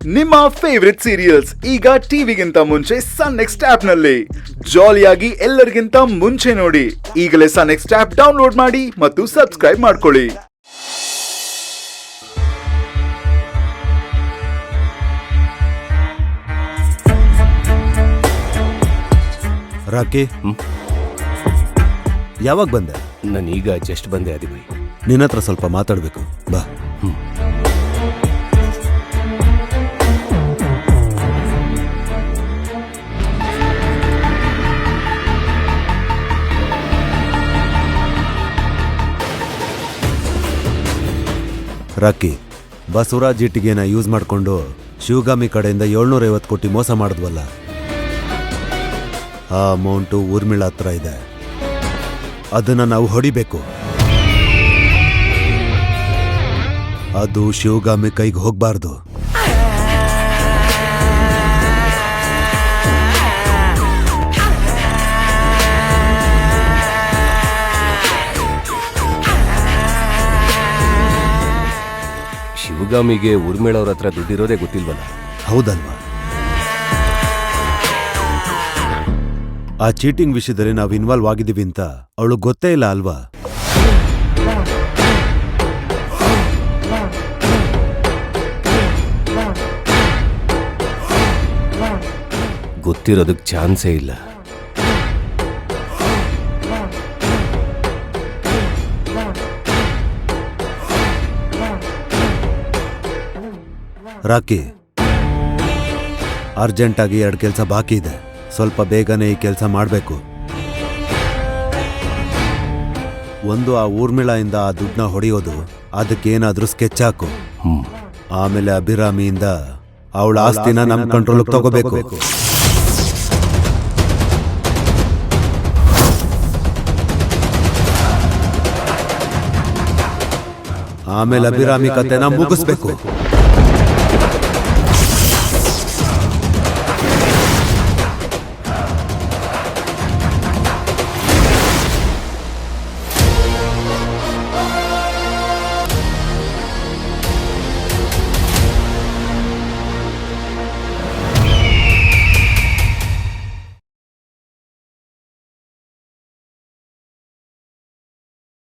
ನಿಮ್ಮ favourite serials ಈಗ ಟಿವಿಗಿಂತ ಮುಂಚೆ ಸನ್ ನೆಕ್ಸ್ಟ್ ಆಪ್ ನಲ್ಲಿ ಜಾಲಿಯಾಗಿ ಎಲ್ಲರಿಗಿಂತ ಮುಂಚೆ ನೋಡಿ. ಈಗಲೇ ಸನ್ ನೆಕ್ಸ್ಟ್ ಆಪ್ ಡೌನ್ಲೋಡ್ ಮಾಡಿ ಮತ್ತು ಸಬ್ಸ್ಕ್ರೈಬ್ ಮಾಡ್ಕೊಳ್ಳಿ. ರಾಕಿ, ಯಾವಾಗ ಬಂದೆ? ನಾನೀಗ ಜಸ್ಟ್ ಬಂದೆ ಆದಿಭಾಯ್. ನಿನ್ನ ಹತ್ರ ಸ್ವಲ್ಪ ಮಾತಾಡಬೇಕು, ಬಾ. ರಾಕಿ, ಬಸವರಾಜ್ ಇಟ್ಟಿಗೆನ ಯೂಸ್ ಮಾಡಿಕೊಂಡು ಶಿವಗಾಮಿ ಕಡೆಯಿಂದ 750 ಕೋಟಿ ಮೋಸ ಮಾಡಿದ್ವಲ್ಲ, ಆ ಅಮೌಂಟು ಊರ್ಮಿಳಾ ಹತ್ರ ಇದೆ. ಅದನ್ನ ನಾವು ಹೊಡಿಬೇಕು. ಅದು ಶಿವಗಾಮಿ ಕೈಗೆ ಹೋಗ್ಬಾರ್ದು. ಶಿವಗಾಮಿಗೆ ಊರ್ಮಿಳವ್ರ ಹತ್ರ ದುಡ್ಡಿರೋದೇ ಗೊತ್ತಿಲ್ವಲ್ಲ? ಹೌದಲ್ವಾ? ಆ ಚೀಟಿಂಗ್ ವಿಷಯದಲ್ಲಿ ನಾವು ಇನ್ವಾಲ್ವ್ ಆಗಿದ್ದೀವಿ ಅಂತ ಅವಳು ಗೊತ್ತೇ ಇಲ್ಲ ಅಲ್ವಾ? ಗೊತ್ತಿರೋದಕ್ಕೆ ಚಾನ್ಸೇ ಇಲ್ಲ. ರಾಕಿ, ಅರ್ಜೆಂಟಾಗಿ 2 ಕೆಲಸ ಬಾಕಿ ಇದೆ. ಸ್ವಲ್ಪ ಬೇಗನೆ ಈ ಕೆಲಸ ಮಾಡಬೇಕು. ಒಂದು, ಆ ಊರ್ಮಿಳಾಯಿಂದ ಆ ದುಡ್ಡನ್ನ ಹೊಡೆಯೋದು, ಅದಕ್ಕೇನಾದ್ರೂ ಸ್ಕೆಚ್ ಹಾಕು. ಆಮೇಲೆ ಅಭಿರಾಮಿಯಿಂದ ಅವಳ ಆಸ್ತಿನ ನಮ್ಮ ಕಂಟ್ರೋಲ್ಗೆ ತಗೋಬೇಕು. ಆಮೇಲೆ ಅಭಿರಾಮಿ ಕತೆನ ಮುಗಿಸ್ಬೇಕು.